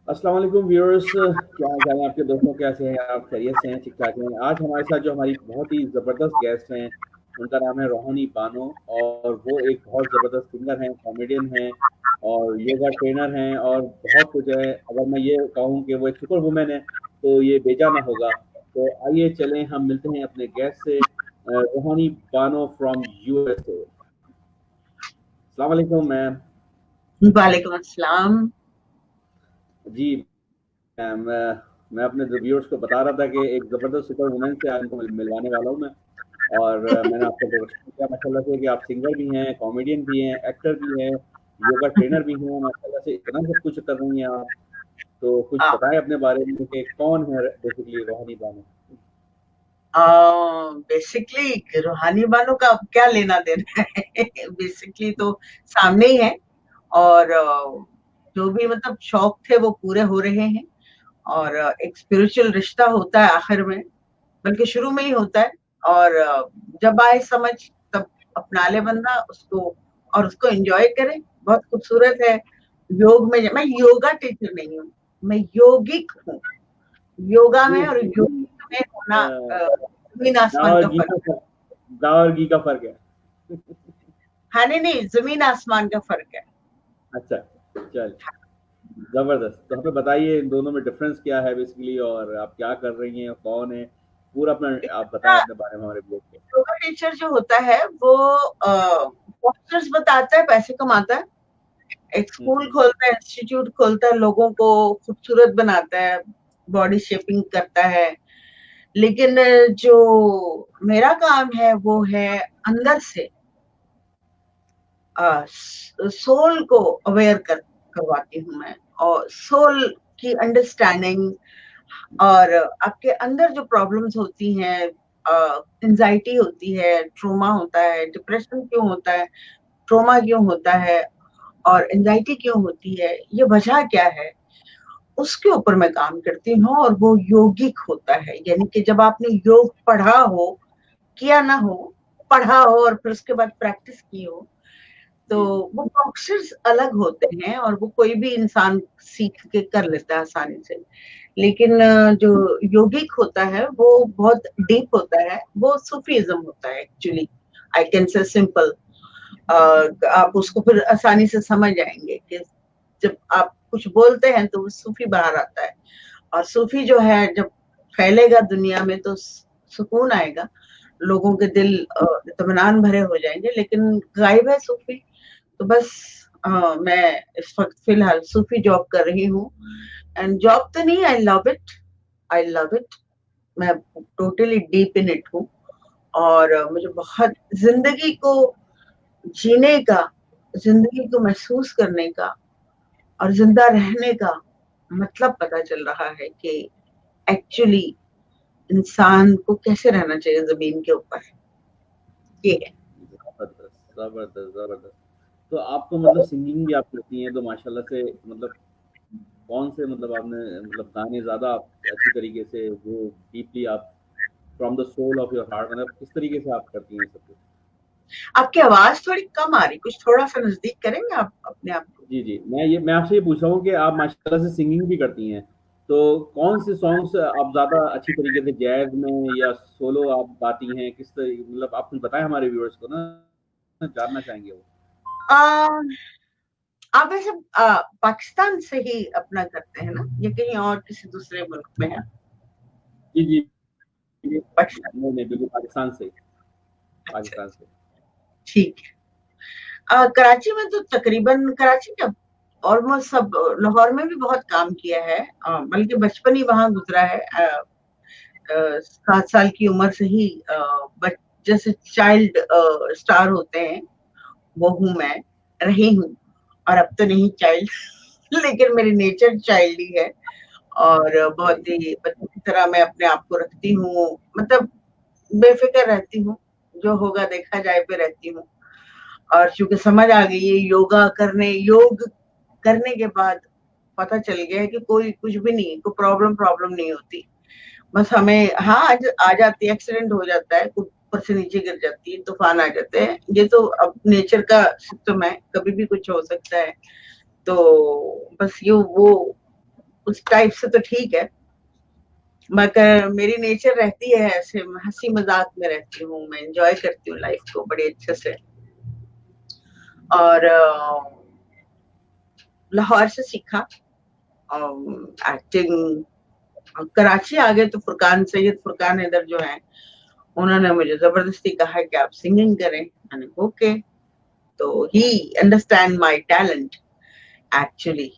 अस्सलाम वालेकुम व्यूअर्स, क्या हाल चाल है आपके दोस्तों? कैसे हैं आप? खैरियत से हैं? ठीक ठाक हैं? आज हमारे साथ जो हमारी बहुत ही ज़बरदस्त गेस्ट हैं, उनका नाम है रोहानी बानो। और वो एक बहुत ज़बरदस्त सिंगर हैं, कॉमेडियन हैं और योगा ट्रेनर हैं और बहुत कुछ है। अगर मैं ये कहूँ कि वो एक सुपर वुमन है तो ये बेजा ना होगा। तो आइए चलें हम मिलते हैं अपने गेस्ट से, रोहानी बानो फ्रॉम यूएसए। अस्सलाम वालेकुम मैम। वालेकुम अस्सलाम। जी मैम, मैं अपने व्यूअर्स को बता रहा था कि एक ज़बरदस्त सुपर वुमन से आज इनको मिलवाने वाला हूँ मैं। और मैंने आपको इंट्रोडक्शन किया माशाल्लाह से कि आप सिंगर भी हैं, कॉमेडियन भी हैं, एक्टर भी हैं, योगा ट्रेनर भी हैं, माशाल्लाह से इतना सब कुछ कर रही हैं आप। तो कुछ बताएं अपने बारे में कि कौन है बेसिकली रोहानी बानो? बेसिकली रूहानी बानों का अब क्या लेना देना है। बेसिकली तो सामने ही है। और जो भी मतलब शौक थे वो पूरे हो रहे हैं। और एक स्पिरिचुअल रिश्ता होता है आखिर में, बल्कि शुरू में ही होता है। और जब आए समझ तब अपना ले बंदा उसको, और उसको एंजॉय करे। बहुत खूबसूरत है। योग में मैं योगा टीचर नहीं हूँ, मैं यौगिक हूँ। योगा जी में और योग जी। में होना अ, जमीन गाँव आसमान और का घी फर्क। का फर्क, गाँव और घी का फर्क है। हाँ, नहीं नहीं, जमीन आसमान का फर्क है। अच्छा, चल, जबरदस्त। तो हमें बताइए इन दोनों में डिफरेंस क्या है बेसिकली, और आप क्या कर रही हैं, कौन है? पूरा अपना आप बताएं इसका अपने बारे में हमारे व्यूअर्स को। योगा टीचर जो होता है वो पोस्टर्स बताता है, पैसे कमाता है। एक स्कूल हम्म। खोलता है, इंस्टीट्यूट खोलता है, लोगों को खूबसूरत बनाता है, बॉडी शेपिंग करता है। लेकिन जो मेरा काम है वो है अंदर से सोल को अवेयर करवाती हूँ मैं। और सोल की अंडरस्टैंडिंग, और आपके अंदर जो प्रॉब्लम्स होती हैं, एंजाइटी होती है, ट्रोमा होता है, डिप्रेशन क्यों होता है, ट्रोमा क्यों होता है, और एंजाइटी क्यों होती है, ये वजह क्या है, उसके ऊपर मैं काम करती हूँ। और वो योगिक होता है, यानी कि जब आपने योग पढ़ा हो, किया ना हो, पढ़ा हो और फिर उसके बाद प्रैक्टिस की हो, तो जी जी। वो बॉक्सर्स अलग होते हैं और वो कोई भी इंसान सीख के कर लेता है आसानी से। लेकिन जो योगिक होता है वो बहुत डीप होता है, वो सूफीज्म होता है actually. I can say simple, आप उसको फिर आसानी से समझ जाएंगे कि जब आप कुछ बोलते हैं तो वो सूफी बाहर आता है। और सूफी जो है जब फैलेगा दुनिया में तो सुकून आएगा, लोगों के दिल इत्मीनान भरे हो जाएंगे। लेकिन गायब है सूफी। तो बस मैं इस वक्त फिलहाल सूफी जॉब कर रही हूँ। एंड जॉब तो नहीं, I love it, I love it. मैं टोटली डीप इन इट हूँ। और मुझे बहुत जिंदगी को जीने का, जिंदगी को महसूस करने का और जिंदा रहने का मतलब पता चल रहा है कि एक्चुअली इंसान को कैसे रहना चाहिए जमीन के ऊपर। ये है। जबरदस्त जबरदस्त जबरदस्त। तो आप तो मतलब सिंगिंग भी आप करती हैं, तो माशाल्लाह से मतलब कौन से मतलब आपने मतलब गाने ज़्यादा आप अच्छी तरीके से जो डीपली आप from the soul of your heart, मतलब किस तरीके से आप करती हैं सब कुछ? आपकी आवाज थोड़ी कम आ रही, कुछ थोड़ा सा नजदीक करेंगे आप अपने आप को। जी जी, मैं आपसे ये पूछ रहा हूँ कि आप माशाल्लाह से सिंगिंग भी करती हैं, तो कौन से सॉन्ग्स आप ज़्यादा अच्छी तरीके से जैज में या सोलो आप गाती हैं, किस तरीके मतलब आप कुछ बताएं हमारे व्यूअर्स को ना, जानना चाहेंगे वो। आ, आप वैसे पाकिस्तान से ही अपना करते हैं ना, या कहीं और किसी दूसरे मुल्क में है? जी जी। पाकिस्तान। नहीं नहीं, बिल्कुल पाकिस्तान से। अच्छा, पाकिस्तान से। ठीक है। कराची में तो तकरीबन, कराची क्या, ऑलमोस्ट सब, लाहौर में भी बहुत काम किया है। बल्कि बचपन ही वहां गुजरा है। 7 साल की उम्र से ही जैसे चाइल्ड स्टार होते हैं, वो हूँ मैं, रही हूँ। और अब तो नहीं चाइल्ड, लेकिन मेरी नेचर चाइल्ड ही है। और जी। बहुत ही बच्चों की तरह मैं अपने आप को रखती हूँ। मतलब बेफिक्र रहती हूँ, जो होगा देखा जाए पे रहती हूँ। और चूंकि समझ आ गई है, योग करने के बाद पता चल गया है कि कोई कुछ भी नहीं, कोई प्रॉब्लम प्रॉब्लम नहीं होती। बस हमें, हाँ, आ जाती है, एक्सीडेंट हो जाता है, ऊपर से नीचे गिर जाती है, तूफान आ जाते हैं, ये तो अब नेचर का सिस्टम है, कभी भी कुछ हो सकता है। तो बस ये वो उस टाइप से तो ठीक है, मगर मेरी नेचर रहती है ऐसे, हंसी मजाक में रहती हूँ मैं, एंजॉय करती हूँ लाइफ को बड़े अच्छे से। और लाहौर से सीखा एक्टिंग। कराची आ गए तो फुरकान, सैयद फुरकान इधर जो है, उन्होंने मुझे जबरदस्ती कहा कि आप सिंगिंग करें। मैंने ओके, तो ही understand my talent actually,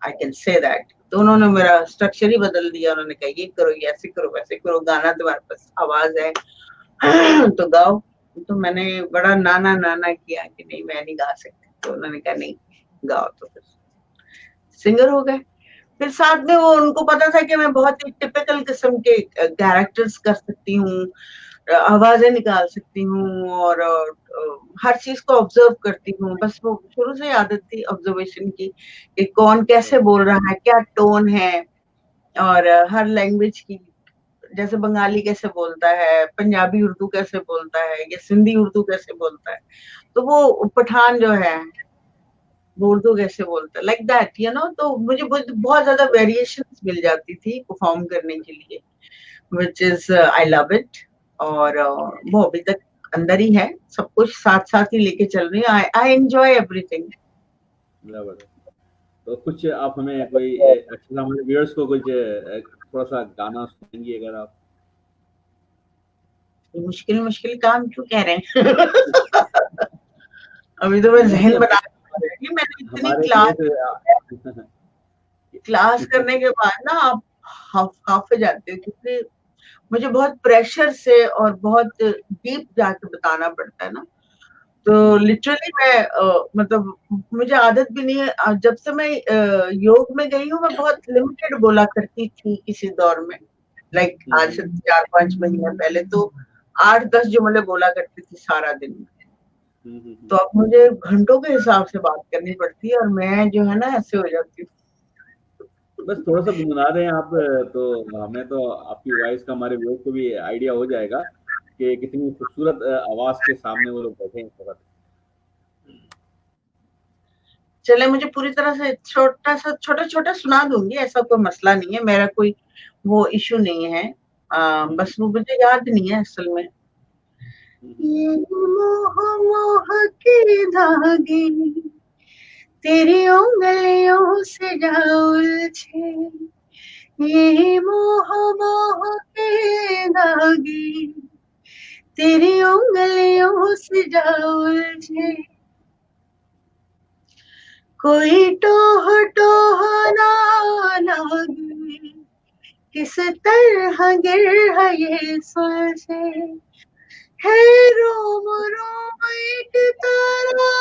I can say that. तो उन्होंने मेरा स्ट्रक्चर ही बदल दिया, उन्होंने कहा ये करो, ये ऐसे करो, वैसे करो, गाना तुम्हारे पास आवाज है तो गाओ। तो मैंने बड़ा नाना नाना किया कि नहीं मैं नहीं गा सकती, तो उन्होंने कहा नहीं गाओ, तो फिर सिंगर हो गए। फिर साथ में वो, उनको पता था कि मैं बहुत ही टिपिकल किस्म के कैरेक्टर्स कर सकती हूँ, आवाजें निकाल सकती हूँ, और हर चीज को ऑब्जर्व करती हूँ। बस वो शुरू से आदत थी ऑब्जर्वेशन की कि कौन कैसे बोल रहा है, क्या टोन है, और हर लैंग्वेज की, जैसे बंगाली कैसे बोलता है, पंजाबी उर्दू कैसे बोलता है, या सिंधी उर्दू कैसे बोलता है, तो वो पठान जो है वो उर्दू कैसे बोलता है, लाइक दैट यू नो। तो मुझे बहुत ज्यादा वेरिएशंस मिल जाती थी परफॉर्म करने के लिए, which is I love it. और वो अभी तक अंदर ही है, सब कुछ साथ साथ ही लेके चल रही है। I enjoy everything. तो कुछ आप हमें कोई अच्छा, हमारे व्यूअर्स को कुछ थोड़ा सा गाना सुनाएंगी अगर आप? मुश्किल मुश्किल काम क्यों कह रहे हैं अभी तो मैं नहीं, जहन बना रही, मैंने इतनी हमारे लिए क्लास तो क्लास करने के बाद ना आप हाफ जाते हो, क्योंकि मुझे बहुत प्रेशर से और बहुत डीप जाके बताना पड़ता है ना। तो लिटरली मैं मतलब मुझे आदत भी नहीं है। जब से मैं योग में गई हूँ, मैं बहुत लिमिटेड बोला करती थी किसी दौर में, लाइक आज से 4-5 महीने पहले तो 8-10 जुमले बोला करती थी सारा दिन में। तो अब मुझे घंटों के हिसाब से बात करनी पड़ती है, और मैं जो है ना ऐसे हो जाती हूँ। बस थोड़ा सा गुनगुना दें आप, तो हमें तो आपकी वॉइस का, हमारे व्यूअर्स को भी आइडिया हो जाएगा कि कितनी खूबसूरत आवाज के सामने वो लोग बैठे हैं इस वक्त। चले, मुझे पूरी तरह से छोटा सा छोटा छोटा सुना दूंगी, ऐसा कोई मसला नहीं है, मेरा कोई वो इशू नहीं है। बस वो मुझे याद नहीं है असल में। ये मोह मोह के धागे तेरी उंगलियों से जा उलझे, ये मोह मोह के धागे तेरी उंगलियों से जा उलझे, कोई टोह टोह ना लगे, किस तरह गिर है ये सुलझे, है रोम रोम एक तारा,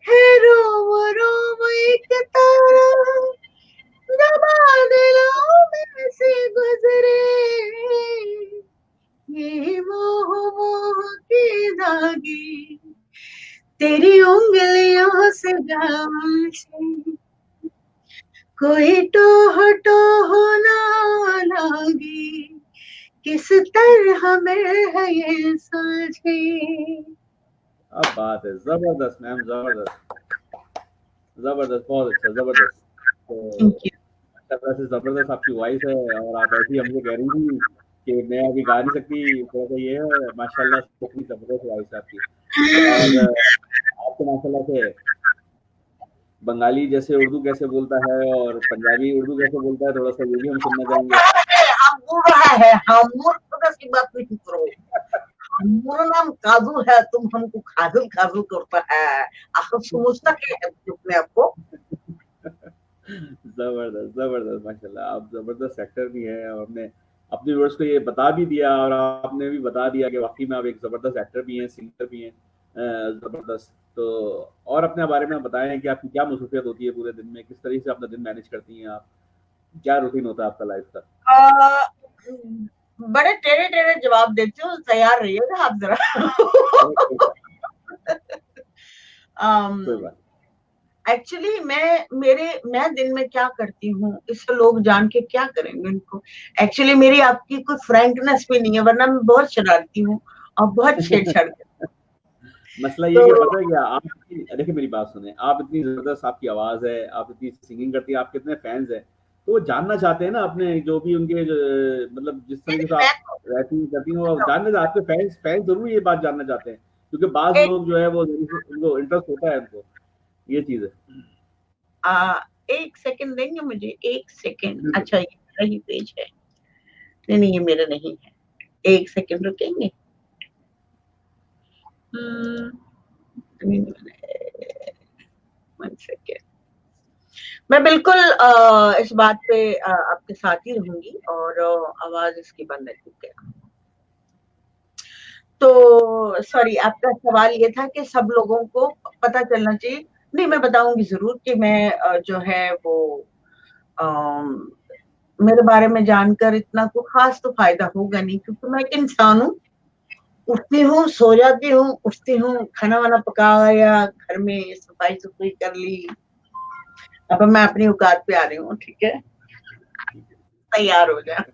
है रोम रोम एक तारा, जब बादलों में से गुजरे, ये मोह मोह के धागे तेरी उंगलियों से जाऊं से, कोई टोह टोह ना लगे, किस तरह में है ये सुलझे। अब बात है, जबरदस्त मैम, जबरदस्त जबरदस्त, बहुत अच्छा, जबरदस्त। तो थैंक यू। तरह से जबरदस्त आपकी वॉइस है, और आप ऐसी हमसे कह रही थी कि मैं अभी गा नहीं सकती, थोड़ा सा ये है, माशाल्लाह कितनी जबरदस्त वॉइस है आपकी। और आपको माशाल्लाह से बंगाली जैसे उर्दू कैसे बोलता है और पंजाबी उर्दू कैसे बोलता है, थोड़ा सा ये भी हम सुनना चाहेंगे। हम बोल रहा है, हम मूर्ख की बात नहीं करो, हमारा नाम काजू है, तुम हमको खाजल खाजल करता है, आखिर समझता क्या है अपने आपको। जबरदस्त जबरदस्त, माशाल्लाह आप जबरदस्त एक्टर भी हैं, और हमने अपने व्यूअर्स को ये बता भी दिया, और आपने भी बता दिया कि वाकई में आप एक जबरदस्त एक्टर भी हैं, सिंगर भी हैं, जबरदस्त। तो और अपने बारे में बताएं कि आपकी क्या मसरूफियत होती है पूरे दिन में, किस तरीके से अपना दिन मैनेज करती हैं आप, क्या रूटीन होता है आपका लाइफ का? बड़े टेढ़े टेढ़े जवाब देते हो, तैयार रहिएगा आप जरा कोई बात। एक्चुअली मैं दिन में क्या करती हूँ इससे लोग जान के क्या करेंगे उनको। एक्चुअली मेरी आपकी कोई फ्रैंकनेस भी नहीं है, वरना मैं बहुत शरारती हूँ और बहुत छेड़छाड़ करती हूँ। मसला ये है कि तो पता है क्या, आप देखिए मेरी बात सुने, आप इतनी जबरदस्त आपकी आवाज है, आप इतनी सिंगिंग करती हैं, आपके इतने फैंस हैं, तो वो जानना चाहते हैं ना अपने जो भी उनके मतलब जिस तरीके से मैं आप रहती करती हो, वो जानना आपके फैंस फैंस जरूर ये बात जानना चाहते हैं, क्योंकि बाज एक लोग जो है वो उनको इंटरेस्ट होता है उनको, ये चीज है। एक सेकंड देंगे मुझे, एक सेकंड। बिल्कुल। अच्छा, ये मेरा ही पेज है। नहीं नहीं, ये मेरा नहीं है। एक सेकंड रुकेंगे। One second. मैं बिल्कुल इस बात पे आपके साथ ही रहूंगी, और आवाज इसकी बंद है, ठीक है। तो सॉरी, आपका सवाल ये था कि सब लोगों को पता चलना चाहिए। नहीं, मैं बताऊंगी जरूर कि मैं जो है वो अम, मेरे बारे में जानकर इतना को खास तो फायदा होगा नहीं, क्योंकि मैं एक इंसान हूँ। उठती हूँ, सो जाती हूँ, उठती हूँ, खाना वाना पकाया, घर में सफाई सुफाई कर ली। अब मैं अपनी औकात पे आ रही हूँ, ठीक है, तैयार हो जाए।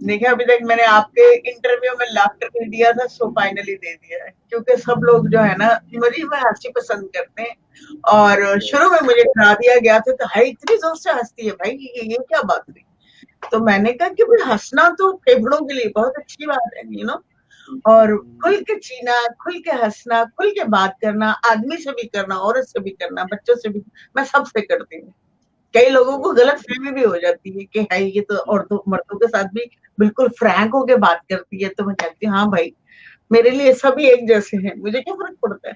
देखिए, अभी तक मैंने आपके इंटरव्यू में लाफ्टर नहीं दिया था, सो फाइनली दे दिया है, क्योंकि सब लोग जो है ना मुझे में हंसी पसंद करते हैं। और शुरू में मुझे डरा दिया गया था कि भाई इतनी जोर से हंसती है भाई, ये क्या बात हुई। तो मैंने कहा कि भाई हंसना तो फेफड़ों के लिए बहुत अच्छी बात है, यू नो। और खुल के जीना, खुल के हंसना, खुल के बात करना, आदमी से भी करना, औरत से भी करना, बच्चों से भी, मैं सबसे करती हूँ। कई लोगों को गलत फहमी भी हो जाती है कि है ये तो औरतों मर्दों के साथ भी बिल्कुल फ्रैंक होके बात करती है, तो मैं कहती हूँ हाँ भाई, मेरे लिए सभी एक जैसे हैं, मुझे क्या फर्क पड़ता है।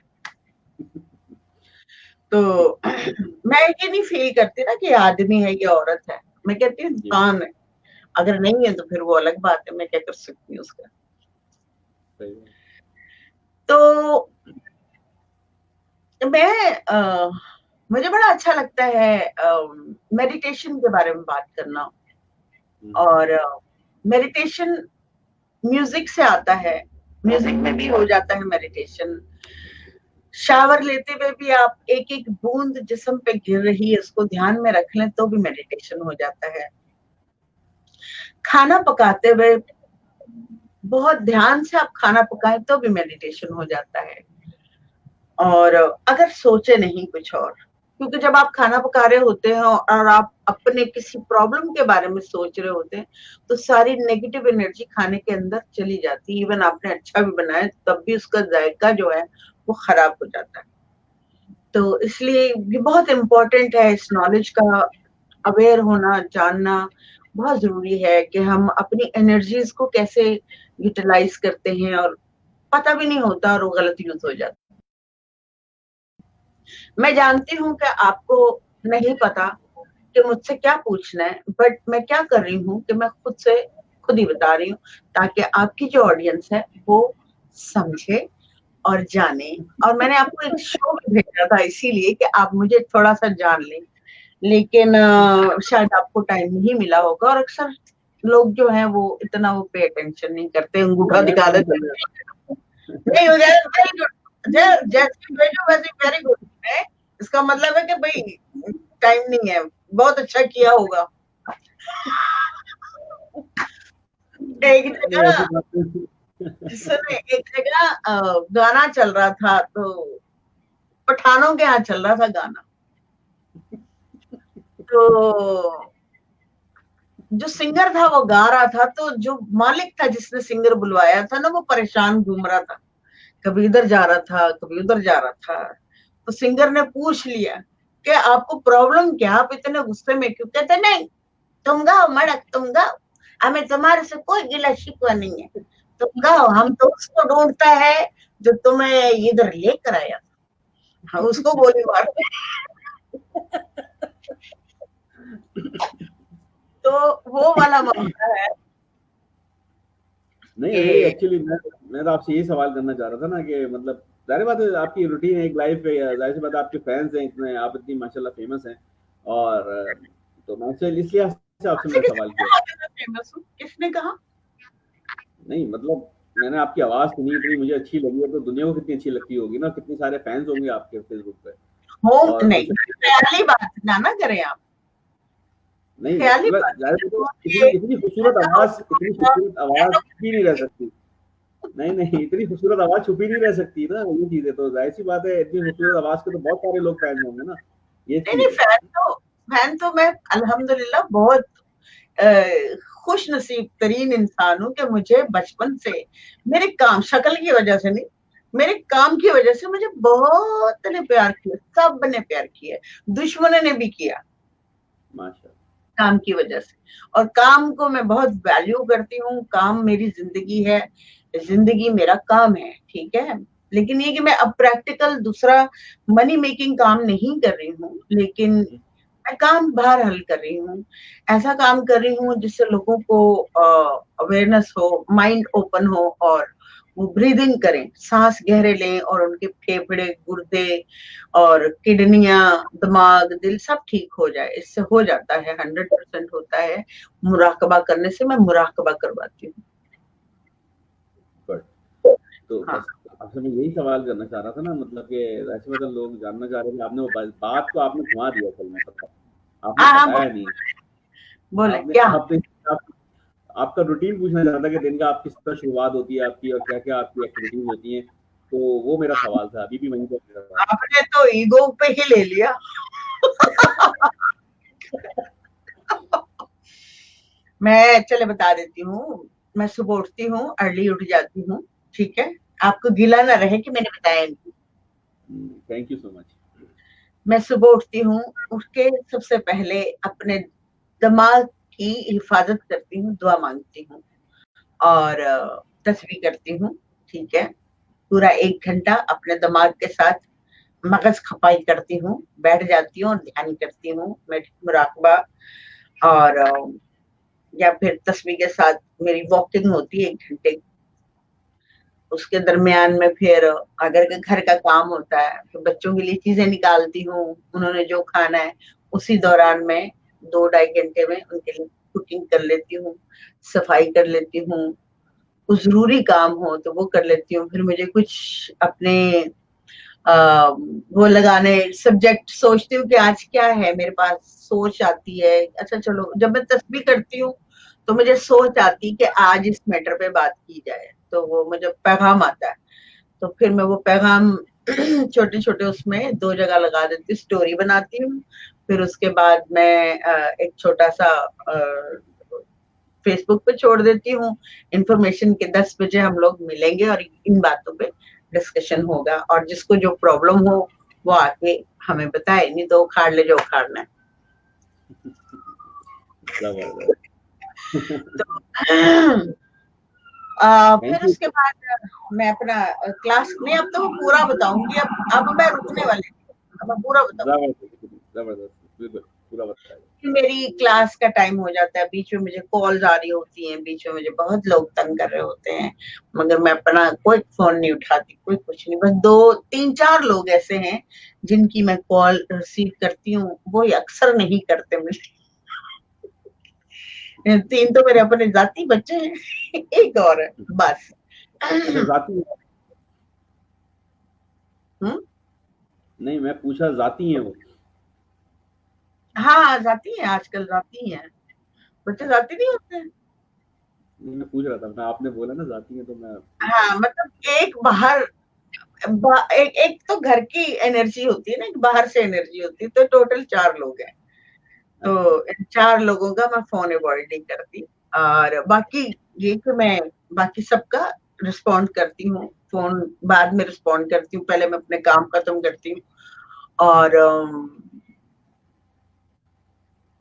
तो मैं ये नहीं फील करती ना कि आदमी है या औरत है, मैं कहती हूँ जी इंसान है। अगर नहीं है तो फिर वो अलग बात है, मैं क्या कर सकती हूँ उसका। सही है। तो मैं मुझे बड़ा अच्छा लगता है मेडिटेशन के बारे में बात करना। और मेडिटेशन म्यूजिक से आता है, म्यूजिक में भी हो जाता है मेडिटेशन। शावर लेते हुए भी आप एक एक बूंद जिस्म पे गिर रही है उसको ध्यान में रख लें तो भी मेडिटेशन हो जाता है। खाना पकाते हुए बहुत ध्यान से आप खाना पकाएं तो भी मेडिटेशन हो जाता है। और अगर सोचे नहीं कुछ और, क्योंकि जब आप खाना पका रहे होते हैं और आप अपने किसी प्रॉब्लम के बारे में सोच रहे होते हैं, तो सारी नेगेटिव एनर्जी खाने के अंदर चली जाती है। इवन आपने अच्छा भी बनाया तब भी उसका जायका जो है वो खराब हो जाता है। तो इसलिए ये बहुत इम्पोर्टेंट है, इस नॉलेज का अवेयर होना, जानना बहुत जरूरी है कि हम अपनी एनर्जीज को कैसे यूटिलाइज करते हैं, और पता भी नहीं होता और वो गलत यूज हो जाता है। मैं जानती हूँ कि आपको नहीं पता कि मुझसे क्या पूछना है, बट मैं क्या कर रही हूँ कि मैं खुद से खुद ही बता रही हूँ, ताकि आपकी जो ऑडियंस है वो समझे और जाने। और मैंने आपको एक शो भी भेजा था इसीलिए कि आप मुझे थोड़ा सा जान लें, लेकिन शायद आपको टाइम नहीं मिला होगा। और अक्सर लोग जो हैं वो इतना वो पे अटेंशन नहीं करते, अंगूठा मैं दिखा फोन देते कर लिया। नहीं हो जाए वेरी गुड, जैसे भेजो वैसे वेरी गुड है। इसका मतलब है कि भाई टाइम नहीं है, बहुत अच्छा किया होगा। एक नहीं जगह ऐसी बात नहीं। सुने, एक जगह गाना चल रहा था, तो पठानों के यहाँ चल रहा था गाना। तो जो सिंगर था वो गा रहा था, तो जो मालिक था जिसने सिंगर बुलवाया था ना, वो परेशान घूम रहा था, कभी इधर जा रहा था कभी उधर जा रहा था। तो सिंगर ने पूछ लिया कि आपको प्रॉब्लम क्या, आप इतने गुस्से में क्यों। कहते नहीं, तुम गाओ मड़क, तुम गाओ, हमें तुम्हारे से कोई गिला शिकवा नहीं है, तुम गाओ, हम तो उसको ढूंढता है जो तुम्हें इधर लेकर आया। हाँ, उसको गोली मार। तो वो वाला मामला है नहीं नहीं, कि एक्चुअली मैं तो आपसे यही सवाल करना चाह रहा था ना कि मतलब जाहिर बात है आपकी रूटीन है, एक लाइफ है, जाहिर सी बात है आपके फैंस हैं इतने, आप इतनी माशाल्लाह फेमस हैं, और तो मैं इसलिए आपसे मैंने सवाल किया था। फेमस हूँ, किसने कहा। नहीं मतलब मैंने आपकी आवाज सुनी, इतनी मुझे अच्छी लगी है, तो दुनिया को कितनी अच्छी लगती होगी ना, कितने सारे फैंस होंगे आपके फेसबुक पे हो और नहीं, सोशल मीडिया। पहली बात ना ना करें आप। नहीं ख्याली मतलब बात जाहिर है है, वो इतनी ये इतनी खूबसूरत ऐसा आवाज, इतनी होगा, खूबसूरत आवाज ऐसा छुपी नहीं रह सकती। नहीं नहीं, इतनी खूबसूरत आवाज छुपी नहीं रह सकती ना, ये चीजें तो जाहिर सी बात है, इतनी खूबसूरत आवाज के तो बहुत सारे लोग फैन होंगे ना, ये नहीं नहीं, चीज है। फैन तो मैं अल्हम्दुलिल्लाह बहुत अ, खुश नसीब तरीन इंसान हूँ कि मुझे बचपन से मेरे काम, शक्ल की वजह से नहीं, मेरे काम की वजह से मुझे बहुत ने प्यार किया, सब ने प्यार किया, दुश्मनों ने भी किया माशाल्लाह। काम की वजह से। और काम को मैं बहुत वैल्यू करती हूँ, काम मेरी जिंदगी है, जिंदगी मेरा काम है, ठीक है। लेकिन ये कि मैं अब प्रैक्टिकल दूसरा मनी मेकिंग काम नहीं कर रही हूँ, लेकिन मैं काम बाहर हल कर रही हूँ, ऐसा काम कर रही हूँ जिससे लोगों को अवेयरनेस हो, माइंड ओपन हो, और वो ब्रीदिंग करें, सांस गहरे लें, और उनके फेफड़े, गुर्दे और किडनियां, दिमाग, दिल सब ठीक हो जाए। इससे हो जाता है, 100% होता है। मुराकबा करने से मैं मुराकबा करवाती हूँ। गुड। तो हाँ बस आपसे मैं यही सवाल करना चाह रहा था ना, मतलब कि वैसे मतलब लोग जानना चाह रहे थे, आपने वो बात को आपने घुमा दिया, असल में पता, आपने हाँ हाँ, बताया नहीं। बोले आपने क्या। आपने आप, आपका रूटीन पूछना चाह रहा था कि दिन का आप किस तरह शुरुआत होती है आपकी, और क्या क्या आपकी एक्टिविटीज होती हैं, तो वो मेरा सवाल था, अभी भी वहीं पर मेरा सवाल आपने तो ईगो पे ही ले लिया। मैं चले बता देती हूँ। मैं सुबह उठती हूँ, अर्ली उठ जाती हूँ, ठीक है। आपको गिला ना रहे कि मैंने बताया नहीं। है। Thank you so much. मैं सुबह उठती हूँ, उठ के सबसे पहले अपने दिमाग की हिफाजत करती हूँ, दुआ मांगती हूँ, और तस्बीह करती हूँ, ठीक है। पूरा 1 घंटा अपने दिमाग के साथ मगज खपाई करती हूँ, बैठ जाती हूँ और ध्यान करती हूँ, मुराकबा। और या फिर तस्बीह के साथ मेरी वॉकिंग होती है 1 घंटे की। उसके दरमियान में फिर अगर घर का काम होता है तो बच्चों के लिए चीजें निकालती हूँ, उन्होंने जो खाना है उसी दौरान में 2-2.5 घंटे में उनके लिए कुकिंग कर लेती हूँ, सफाई कर लेती हूँ, कुछ जरूरी काम हो तो वो कर लेती हूँ। फिर मुझे कुछ अपने वो लगाने सब्जेक्ट सोचती हूँ कि आज क्या है मेरे पास, सोच आती है। अच्छा चलो, जब मैं तस्बीह करती हूँ तो मुझे सोच आती कि आज इस मैटर पे बात की जाए, तो वो मुझे पैगाम आता है। तो फिर मैं वो पैगाम छोटे छोटे उसमें 2 जगह लगा देती, स्टोरी बनाती हूँ। फिर उसके बाद मैं एक छोटा सा फेसबुक पे छोड़ देती हूँ इन्फॉर्मेशन के 10 बजे हम लोग मिलेंगे और इन बातों पे डिस्कशन होगा, और जिसको जो प्रॉब्लम हो वो आके हमें बताए, नहीं तो उखाड़ ले जो उखाड़ना है। जबरदस्त। तो थैंक फिर यू। उसके बाद मैं अपना क्लास में, अब तो मैं पूरा बताऊंगी, अब मैं रुकने वाली नहीं, अब मैं पूरा बताऊंगी। जबरदस्त, जबरदस्त, बिल्कुल पूरा बताया। मेरी क्लास का टाइम हो जाता है, बीच में मुझे कॉल्स आ रही होती हैं, बीच में मुझे बहुत लोग तंग कर रहे होते हैं, मगर मैं अपना कोई फोन नहीं उठाती, कोई कुछ नहीं। बस 2-3-4 लोग ऐसे हैं जिनकी मैं कॉल रिसीव करती हूँ, वो अक्सर नहीं करते मुझे। 3 तो मेरे अपने जाती बच्चे हैं, एक और है बस। अच्छा जाती है? हम्म, नहीं मैं पूछा जाती हैं वो? हाँ जाती है, आजकल जाती है, बच्चे अच्छा, जाती नहीं होते हैं। नहीं मैं पूछ रहा था, मैं आपने बोला ना जाती हैं तो मैं पूछ रहा हाँ मतलब एक बाहर, एक एक तो घर की एनर्जी होती है ना, एक बाहर से एनर्जी होती है, तो टोटल 4 लोग हैं। था। अच्छा तो इन 4 लोगों का मैं फोन अवॉइड नहीं करती, और बाकी ये कि मैं बाकी सबका रिस्पॉन्ड करती हूँ, फोन बाद में रिस्पॉन्ड करती हूँ, पहले मैं अपने काम खत्म करती हूँ, और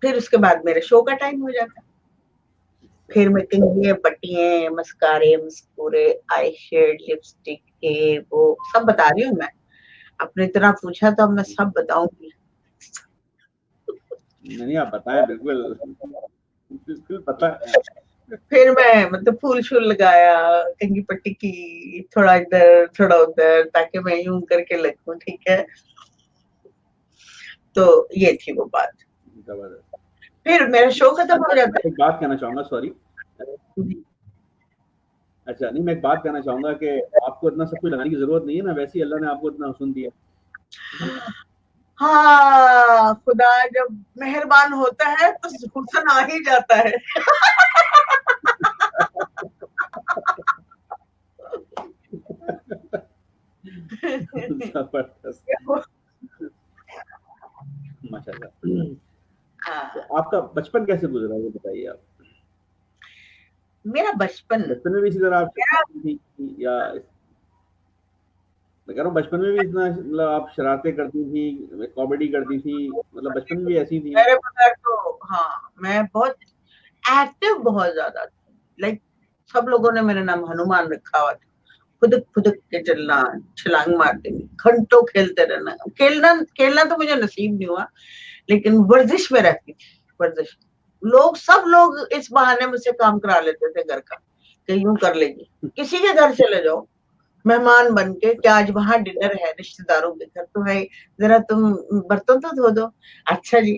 फिर उसके बाद मेरे शो का टाइम हो जाता है। फिर मैं कंघी, पट्टियां, मस्कारे, मस्कूरे, आई शेड, लिपस्टिक, ये वो सब बता रही हूँ मैं। आपने इतना पूछा तो अब मैं सब बताऊंगी। नहीं आप बताएं, बिल्कुल बिल्कुल पता है। फिर मैं मतलब फूल शूल लगाया, कंघी पट्टी की, थोड़ा इधर थोड़ा उधर, ताकि मैं यूं करके लगूं, ठीक है। तो ये थी वो बात। जबरदस्त। फिर मेरा शो खत्म अच्छा हो मैं जाता एक बात कहना चाहूंगा, सॉरी। है। अच्छा नहीं, मैं एक बात कहना चाहूंगा कि आपको इतना सब कुछ लगाने की जरूरत नहीं है ना, वैसे ही अल्लाह ने आपको इतना हुस्न दिया। हाँ, खुदा जब मेहरबान होता है तो हुस्न आ ही जाता है। जबरदस्त, माशाल्लाह। तो हाँ, आपका बचपन कैसे गुजरा ये बताइए आप? मेरा बचपन, बचपन में भी इसी तरह आप मेरा शरारती थी या मैं कह रहा हूँ बचपन में भी इतना मतलब आप शरारतें करती थी, कॉमेडी करती थी, मतलब बचपन में भी ऐसी थी? मेरे बगैर तो हाँ, मैं बहुत एक्टिव बहुत ज्यादा थी। लाइक सब लोगों ने मेरा नाम हनुमान रखा हुआ था। खुदक खुदक के चलना, छलांग मार देनी, घंटों खेलते रहना। खेलना खेलना तो मुझे नसीब नहीं हुआ, लेकिन वर्जिश में रहती थी, वर्जिश। सब लोग इस बहाने मुझसे काम करा लेते थे घर का, कि यूं कर लेगी। किसी के घर चले जाओ मेहमान बन के, कि आज वहां डिनर है रिश्तेदारों के घर, तो भाई जरा तुम बर्तन तो धो दो। अच्छा जी,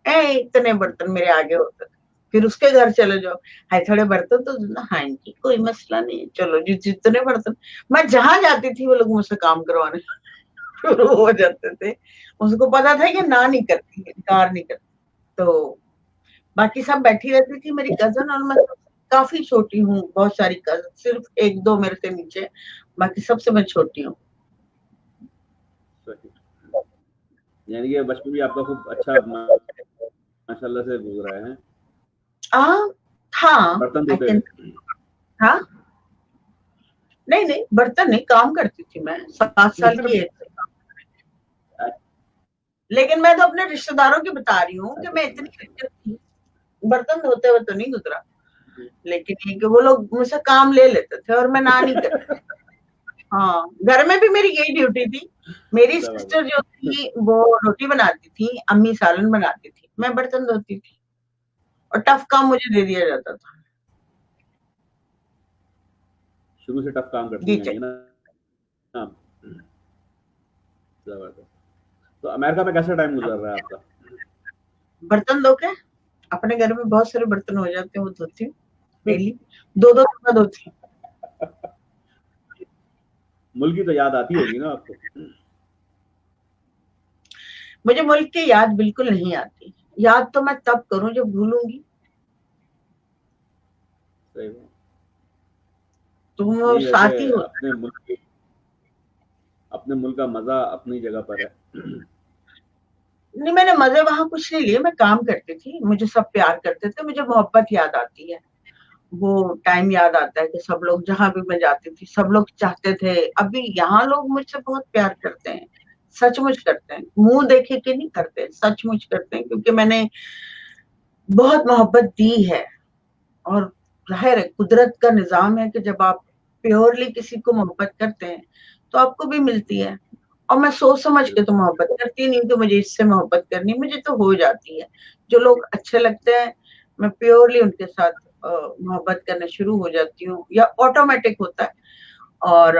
इतने बर्तन मेरे आगे होते थे। फिर उसके घर चले जाओ, हाय थोड़े बर्तन तो धो दो। हाँ जी, कोई मसला नहीं, चलो जी, जितने बर्तन। मैं जहां जाती थी वो लोग मुझसे काम करवाने शुरू हो जाते थे। उसको पता था कि ना नहीं करती, इनकार नहीं करती। तो बाकी सब बैठी रहती थी, मेरी कजन, और मैं काफी छोटी हूँ, बहुत सारी कजन, सिर्फ एक दो मेरे से नीचे, बाकी सबसे मैं छोटी हूँ। सही। यानी कि बचपन भी आपका खूब अच्छा माशाल्लाह से गुजरा है। हाँ, हाँ, बर्तन आई धोते कैन। हुए। हाँ, नहीं नहीं, बर्तन नहीं, काम करती थी मैं 7 साल की एज से। लेकिन मैं तो अपने रिश्तेदारों की बता रही हूँ कि मैं अच्छा, इतनी माशाल्लाह। एक्टिव थी। बर्तन धोते हुए तो नहीं गुजरा, लेकिन ये कि वो लोग मुझसे काम ले लेते थे और मैं ना नहीं करती। हाँ, घर में भी मेरी यही ड्यूटी थी। मेरी सिस्टर जबरदस्त। जो थी वो रोटी बनाती थी, अम्मी सालन बनाती थी, मैं बर्तन धोती थी, और टफ काम मुझे दे दिया जाता था। शुरू से टफ काम करती जी हैं चल, ये ना आप? जबरदस्त। तो अमेरिका में कैसा टाइम गुजर रहा है आपका? बर्तन धो के अपने घर में बहुत सारे बर्तन हो जाते हैं, वो धोती हूँ डेली, दो दो दफा धोती हूँ। मुल्क की तो याद आती होगी ना आपको? मुझे मुल्क की याद बिल्कुल नहीं आती। याद तो मैं तब करूं जब भूलूंगी। सही बात। तुम वो नहीं, वैसे साथ ही होता। अपने मुल्क का मजा अपनी जगह पर है। नहीं, मैंने मजे वहां कुछ नहीं लिए, मैं काम करती थी, मुझे सब प्यार करते थे, मुझे मोहब्बत याद आती है। वो टाइम याद आता है कि सब लोग, जहां भी मैं जाती थी, सब लोग चाहते थे। अभी यहाँ लोग मुझसे बहुत प्यार करते हैं, सचमुच करते हैं, मुंह देखे के नहीं करते, सचमुच करते हैं, क्योंकि मैंने बहुत मोहब्बत दी है। और जाहिर है, कुदरत का निजाम है कि जब आप प्योरली किसी को मोहब्बत करते हैं तो आपको भी मिलती है। और मैं सोच समझ के तो बिल्कुल। मोहब्बत करती नहीं कि मुझे इससे मोहब्बत करनी, मुझे तो हो जाती है। जो लोग अच्छे लगते हैं, मैं प्योरली उनके साथ मोहब्बत करना शुरू हो जाती हूँ, या ऑटोमेटिक होता है। और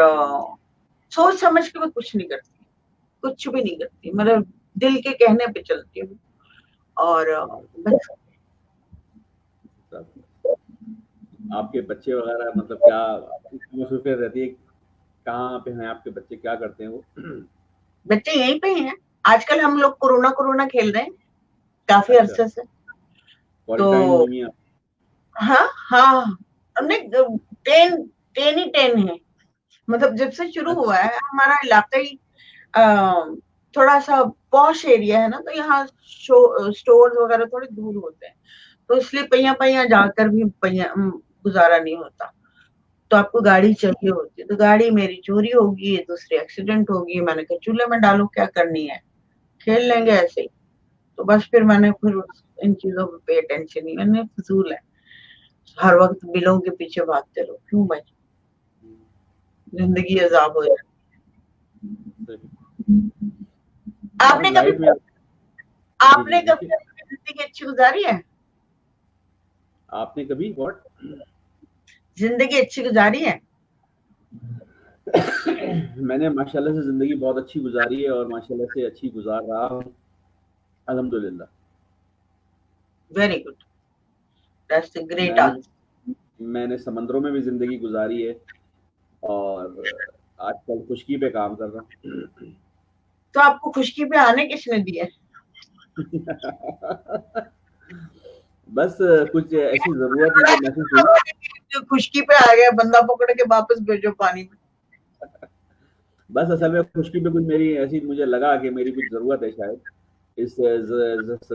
सोच समझ के मैं कुछ नहीं करती, कुछ भी नहीं करती, मतलब दिल के कहने पे चलती हूँ। और बस। सब आपके बच्चे वगैरह मतलब क्या मसरूफियत रहती है? कहाँ पे हैं आपके बच्चे, क्या करते हैं वो? बच्चे यहीं पे ही हैं। आजकल हम लोग कोरोना कोरोना खेल रहे हैं काफी अच्छा, अरसे से। तो क्वारंटाइन हुई हैं आप? हाँ, हाँ, हमने 10 ही 10 है। मतलब जब से शुरू हुआ अच्छा। है, हमारा इलाका ही थोड़ा सा पॉश एरिया है ना, तो यहाँ स्टोर वगैरह थोड़े दूर होते हैं, तो इसलिए पहिया पहिया जाकर भी पहिया गुजारा नहीं होता। तो आपको गाड़ी चाहिए होती है, तो गाड़ी मेरी चोरी होगी, दूसरी एक्सीडेंट होगी, मैंने कहा चूल्हे में डालो, क्या करनी है, खेल लेंगे ऐसे ही। तो बस फिर मैंने फिर इन चीजों पे पे अटेंशन नहीं, मैंने फजूल है, हर वक्त बिलों के पीछे भागते रहो, क्यों भाई, जिंदगी अजाब हो जाए। सही। आपने कभी लाइफ में। जी जी आपने पूछिए। कभी अपनी जिंदगी अच्छी गुजारी है? आपने कभी व्हाट? जिंदगी अच्छी गुजारी है? मैंने माशाल्लाह से जिंदगी बहुत अच्छी गुजारी है और माशाल्लाह से अच्छी गुजार रहा हूँ, अल्हम्दुलिल्लाह। Very good, that's a great मैंने आंसर। मैंने समंदरों में भी जिंदगी गुजारी है और आजकल खुशकी पे काम कर रहा हूँ। तो आपको खुशकी पे आने किसने दिया? बस कुछ ऐसी जरूरत मुझे महसूस हुई। जो खुशकी पे आ गया, बंदा पकड़ के वापस भेजो पानी में। बस असल में खुशकी पे कुछ मेरी ऐसी मुझे लगा कि मेरी कुछ जरूरत है शायद इस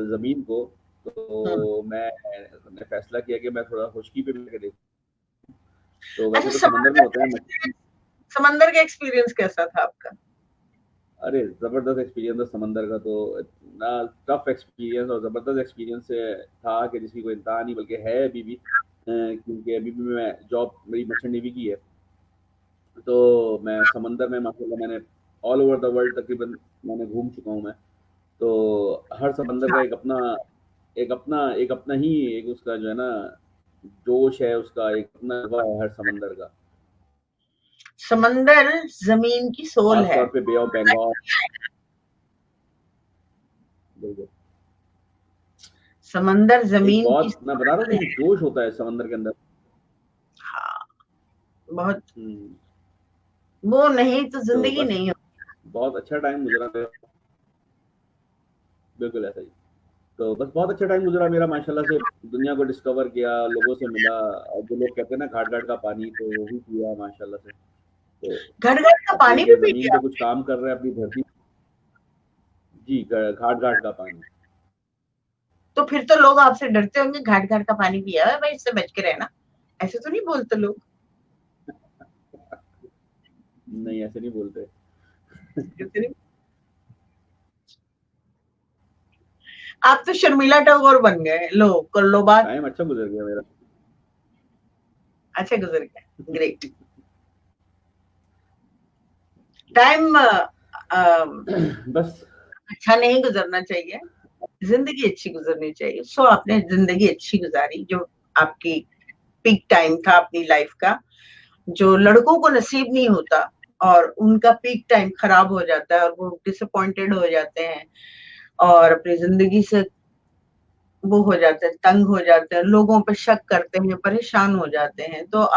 जमीन को। तो मैंने फैसला किया कि मैं थोड़ा खुशकी पे भी देखूं। तो वैसे अच्छा, तो समंदर में होता है मछली। समंदर का एक्सपीरियंस कैसा था आपका? अरे जबरदस्त एक्सपीरियंस था समंदर का तो। इतना टफ एक्सपीरियंस और जबरदस्त एक्सपीरियंस था कि जिसकी कोई इंतहा नहीं, बल्कि है अभी भी, क्योंकि अभी भी मैं जॉब मेरी मर्चेंट नेवी की है। तो मैं समंदर में माशाल्लाह मैंने ऑल ओवर द वर्ल्ड तकरीबन मैंने घूम चुका हूँ मैं। तो हर समंदर का एक अपना ही एक उसका जो है ना जोश है, उसका एक अपना जज्बा है हर समंदर का। समंदर जमीन की सोल खास है। तौर पे बे ऑफ बंगाल। बिल्कुल। समंदर एक जमीन की बहुत मैं बता रहा हूँ सोल कि एक है। जोश होता है समंदर के अंदर। हाँ, बहुत। हम्म, वो नहीं तो तो जिंदगी बस नहीं हो। बहुत अच्छा टाइम गुजरा मेरा। बिल्कुल ऐसा ही। तो बस बहुत अच्छा टाइम गुजरा मेरा माशाल्लाह से। दुनिया को डिस्कवर किया, लोगों से मिला, और जो लोग कहते हैं ना घाट घाट का पानी, तो वो भी पिया माशाल्लाह से। तो घट घट का अपनी पानी भी ये पी जमीन लिया? पे कुछ काम कर रहे हैं अपनी धरती। जी, घाट घाट का पानी। तो फिर तो लोग आपसे डरते होंगे, घाट घाट का पानी पिया है भाई, इससे बच के रहना। ऐसे तो नहीं बोलते लोग? नहीं, ऐसे नहीं बोलते। आप तो शर्मिला टैगोर बन गए। लो कर लो बात। टाइम अच्छा गुजर गया मेरा। अच्छा गुजर गया, ग्रेट। टाइम बस। अच्छा नहीं गुजरना चाहिए, जिंदगी अच्छी गुजरनी चाहिए। सो आपने जिंदगी अच्छी गुजारी, जो आपकी पीक टाइम था अपनी लाइफ का, जो लड़कों को नसीब नहीं होता, और उनका पीक टाइम खराब हो जाता है और वो डिसअपॉइंटेड हो जाते हैं और अपनी जिंदगी से वो हो जाते हैं, तंग हो जाते हैं, लोगों पे शक करते हैं, परेशान हो जाते हैं। तो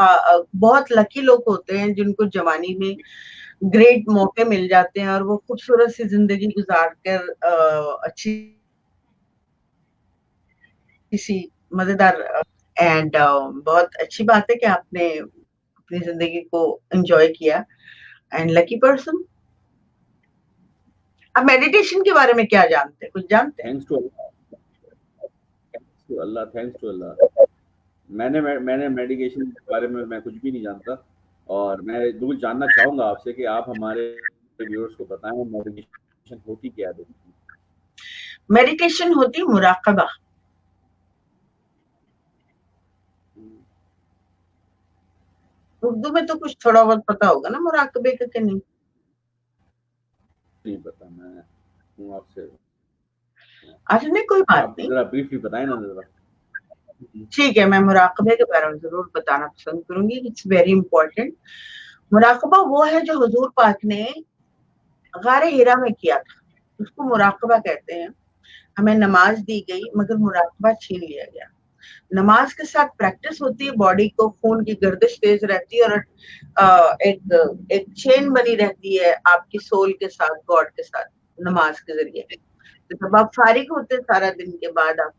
बहुत लकी लोग होते हैं जिनको जवानी में ग्रेट मौके मिल जाते हैं और वो खूबसूरत सी जिंदगी गुजार कर अच्छी सी मजेदार। एंड बहुत अच्छी बात है कि आपने अपनी जिंदगी को एंजॉय किया। And lucky person. आप मेडिटेशन के बारे में क्या जानते हैं, कुछ जानते हैं? Thanks to Allah. Thanks to Allah. Thanks to Allah. मैंने मेडिकेशन के बारे में मैं कुछ भी नहीं जानता। और मैं बिल्कुल जानना चाहूंगा आपसे कि आप हमारे व्यूअर्स को बताएं मेडिकेशन होती क्या है। मेडिटेशन होती मुराकबा। उर्दू में तो कुछ थोड़ा बहुत पता होगा ना मुराकबे का, कि नहीं? नहीं पता, मैं हूँ आपसे। अच्छा, नहीं कोई बात आप नहीं। जरा ब्रीफली बताएं ना जरा। ठीक है, मैं मुराकबे के बारे में जरूर बताना पसंद करूंगी। It's very important. मुराकबा वो है जो हुजूर पाक ने गारे हिरा में किया था, उसको मुराकबा कहते हैं। हमें नमाज दी गई मगर मुराकबा छीन लिया गया। नमाज के साथ प्रैक्टिस होती है, बॉडी को खून की गर्दिश तेज रहती है, और एक एक चेन बनी रहती है आपकी सोल के साथ, गॉड के साथ, नमाज के जरिए। तो जब आप फारिग होते हैं सारा दिन के बाद, आप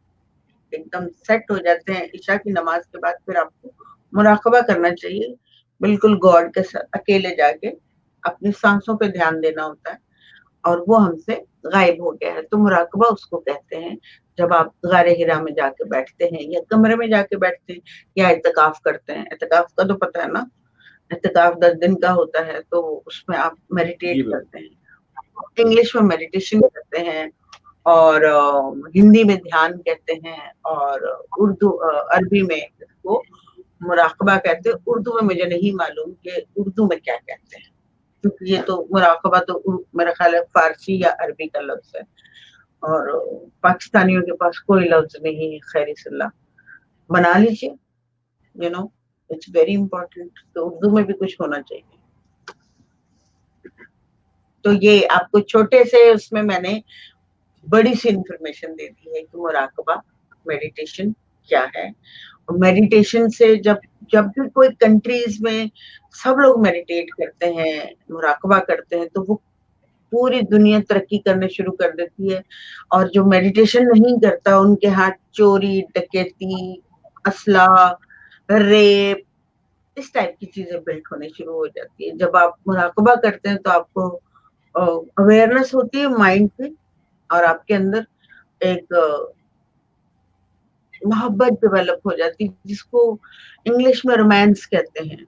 एकदम सेट हो जाते हैं ईशा की नमाज के बाद, फिर आपको मुराकबा करना चाहिए। बिल्कुल गॉड के साथ अकेले जाके अपनी सांसों पे ध्यान देना होता है, और वो हमसे गायब हो गया है। तो मुराकबा उसको कहते हैं। जब आप गारे हिरा में जाके बैठते हैं या कमरे में जाके बैठते हैं या इत्तिकाफ करते हैं, इत्तिकाफ का तो पता है ना, इत्तिकाफ 10 दिन का होता है, तो उसमें आप मेडिटेट जी बिल्कुल। करते हैं, इंग्लिश में मेडिटेशन करते हैं, और हिंदी में ध्यान कहते हैं, और उर्दू अरबी में इसको मुराकबा कहते हैं। उर्दू में मुझे नहीं मालूम कि उर्दू में क्या कहते हैं, क्योंकि ये तो मुराकबा तो मेरा ख्याल है फारसी या अरबी का लफ्ज है, और पाकिस्तानियों के पास कोई लफ्ज नहीं है। खैर सल्ला बना लीजिए, you know, it's very important. तो उर्दू में भी कुछ होना चाहिए। तो ये आपको छोटे से उसमें मैंने बड़ी सी इंफॉर्मेशन दे दी है कि मुराकबा मेडिटेशन क्या है। और मेडिटेशन से जब जब भी कोई कंट्रीज में सब लोग मेडिटेट करते हैं, मुराकबा करते हैं, तो वो पूरी दुनिया तरक्की करने शुरू कर देती है। और जो मेडिटेशन नहीं करता उनके हाथ चोरी, डकैती, असला, रेप, इस टाइप की चीजें बिल्ट होने शुरू हो जाती है। जब आप मुराकबा करते हैं तो आपको अवेयरनेस होती है माइंड पे, और आपके अंदर एक मोहब्बत डेवलप हो जाती है, जिसको इंग्लिश में रोमांस कहते हैं।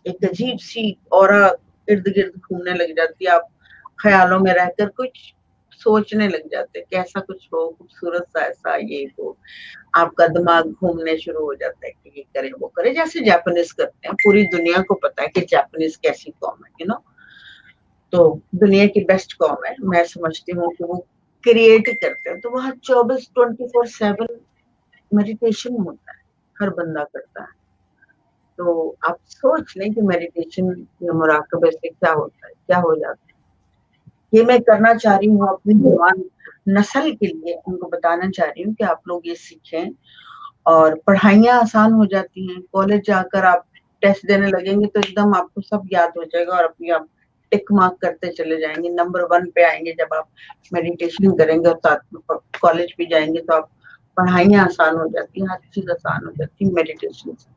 एक अजीब सी ऑरा इर्द गिर्द घूमने लग जाती है। आप ख्यालों में रहकर कुछ सोचने लग जाते हैं कि ऐसा कुछ हो, खूबसूरत सा ऐसा ये वो। आपका दिमाग घूमने शुरू हो जाता है कि ये करे वो करे, जैसे जापानीज करते हैं। पूरी दुनिया को पता है कि जापानीज कैसी कौम है, तो दुनिया की बेस्ट कौम है। मैं समझती हूँ कि वो क्रिएट ही करते हैं। तो वहाँ 24/7 मेडिटेशन होता है, हर बंदा करता है। तो आप सोच लें कि मेडिटेशन या मुराकबे से क्या होता है, क्या हो जाता है। ये मैं करना चाह रही हूँ अपनी जवान नस्ल के लिए, उनको बताना चाह रही हूँ कि आप लोग ये सीखें। और पढ़ाइयाँ आसान हो जाती हैं। कॉलेज जाकर आप टेस्ट देने लगेंगे तो एकदम आपको सब याद हो जाएगा, और अपनी आप टिक मार्क करते चले जाएंगे, नंबर 1 पे आएंगे। जब आप मेडिटेशन करेंगे और साथ कॉलेज भी जाएंगे तो आप पढ़ाइयाँ आसान हो जाती हैं, हर चीज आसान हो जाती है मेडिटेशन से।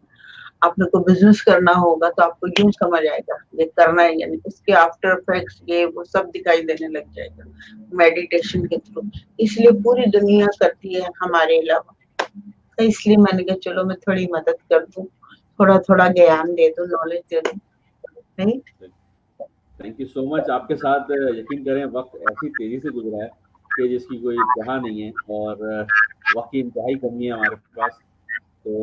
आपने को बिजनेस करना होगा तो आपको यूं समझ आएगा ये करना है, यानी उसके आफ्टर इफेक्ट्स ये वो सब दिखाई देने लग जाएगा मेडिटेशन के थ्रू। इसलिए पूरी दुनिया करती है हमारे अलावा। तो इसलिए मैंने कहा चलो मैं थोड़ी मदद कर दूं, थोड़ा थोड़ा ज्ञान दे दूं, नॉलेज दे दूं। नहीं, थैंक यू सो मच। आपके साथ यकीन करें वक्त ऐसी तेजी से गुजरा है कि जिसकी कोई इंतहा नहीं है, और वक्त की इंतहाई कमी है हमारे पास। तो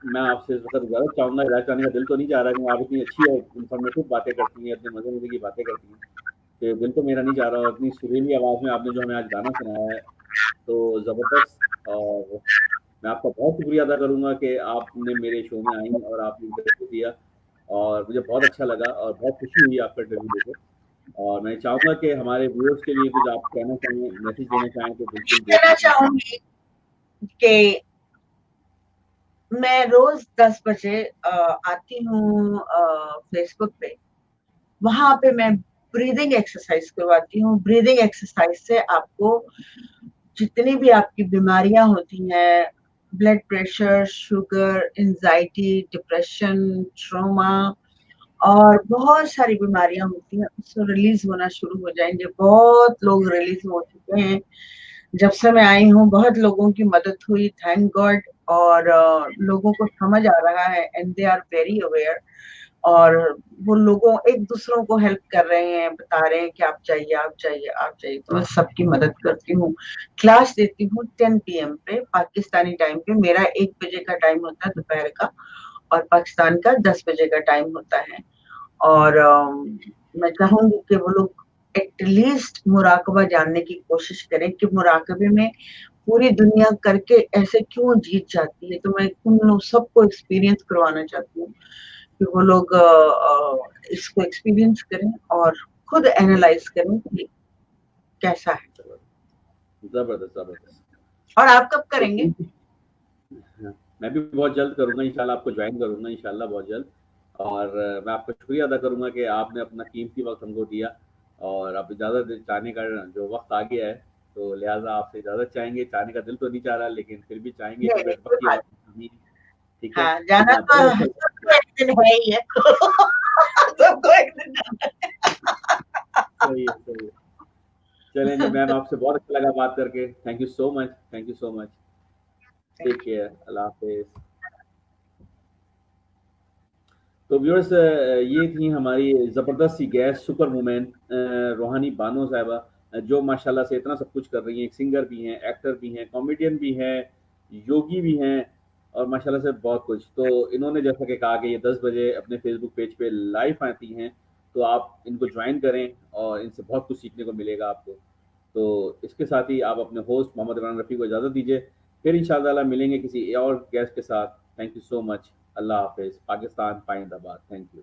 मैं आपसे इस वक्त ज़्यादा चाहूँगा, इलाज कराने का दिल तो नहीं चाह रहा, कि आप इतनी अच्छी और इन्फॉर्मेटिव बातें करती हैं, इतने मज़े मज़े की बातें करती हैं कि दिल तो मेरा नहीं चाह रहा। और इतनी सुरीली आवाज़ में आपने जो हमें आज गाना सुनाया है, तो ज़बरदस्त। और मैं आपका बहुत शुक्रिया अदा करूँगा कि आपने मेरे शो में आई और आपने इंटरव्यू दिया, और मुझे बहुत अच्छा लगा और बहुत खुशी हुई आपका इंटरव्यू देकर। और मैं चाहूँगा कि हमारे व्यूअर्स के लिए कुछ आप कहना चाहें, मैसेज देना चाहें तो बिल्कुल दे कहना दीजिए। चाहूंगी कि मैं रोज 10 बजे आती हूँ फेसबुक पे। वहां पे मैं ब्रीदिंग एक्सरसाइज करवाती हूँ। ब्रीदिंग एक्सरसाइज से आपको जितनी भी आपकी बीमारियां होती हैं, blood pressure, sugar, anxiety, depression, trauma, और बहुत सारी बीमारियां होती हैं, उससे रिलीज होना शुरू हो जाएंगे। बहुत लोग रिलीज हो चुके हैं जब से मैं आई हूँ। बहुत लोगों की मदद हुई, थैंक गॉड। और लोगों को समझ आ रहा है, and they are very aware. और वो लोगों एक दूसरों को हेल्प कर रहे हैं, बता रहे हैं कि आप चाहिए, आप चाहिए, आप चाहिए। तो मैं सबकी मदद करती हूँ। क्लास देती हूँ 10 PM पे पाकिस्तानी टाइम पे। मेरा 1 बजे का टाइम होता है दोपहर का, और पाकिस्तान का 10 बजे का टाइम होता है। और मैं चाहूंगी कि वो लोग एटलीस्ट मुराकबा जानने की कोशिश करें कि मुराकबे में पूरी दुनिया करके ऐसे क्यों जीत जाती है। तो मैं उन लोग सबको एक्सपीरियंस करवाना चाहती हूँ कि वो लोग इसको एक्सपीरियंस करें और खुद एनालाइज करें कि कैसा है। ज़बरदस्त ज़बरदस्त। और आप कब तो करेंगे? हाँ, मैं भी बहुत जल्द करूँगा इंशाल्लाह, आपको ज्वाइन करूँगा इंशाल्लाह बहुत जल्द। और मैं आपका शुक्रिया अदा करूँगा कि आपने अपना कीमती वक्त हमको दिया, और अब इजाज़त चाहने का जो वक्त आ गया है, तो लिहाजा आपसे इजाज़त चाहेंगे। चाहने का दिल तो नहीं चाह रहा, लेकिन फिर भी चाहेंगे नहीं क्योंकि नहीं, वक्त कोई की बात आवाज़ नहीं है। ठीक नहीं। है। हाँ, जाना तो बहुत अच्छा सबको एक दिन है ही है। सबको एक दिन जाना सही है सही है। चलें जी मैम, आपसे बहुत अच्छा लगा बात करके। Thank you so much, thank you so much. है। टेक केयर, अल्लाह हाफिज़। तो व्यूअर्स, ये थी हमारी ज़बरदस्त सी गेस्ट, सुपर वुमेन रूहानी बानो साहिबा, जो माशाल्लाह से इतना सब कुछ कर रही हैं। एक सिंगर भी हैं, एक्टर भी हैं, कॉमेडियन भी हैं, योगी भी हैं, और माशाल्लाह से बहुत कुछ। तो इन्होंने जैसा कि कहा कि ये 10 बजे अपने फेसबुक पेज पे लाइव आती हैं, तो आप इनको ज्वाइन करें और इनसे बहुत कुछ सीखने को मिलेगा आपको। तो इसके साथ ही आप अपने होस्ट मोहम्मद इमरान रफ़ी को इजाज़त दीजिए। फिर इंशाअल्लाह मिलेंगे किसी और गेस्ट के साथ। Thank you so much. Allah हाफिज़। पाकिस्तान पाइंदाबाद। Thank you.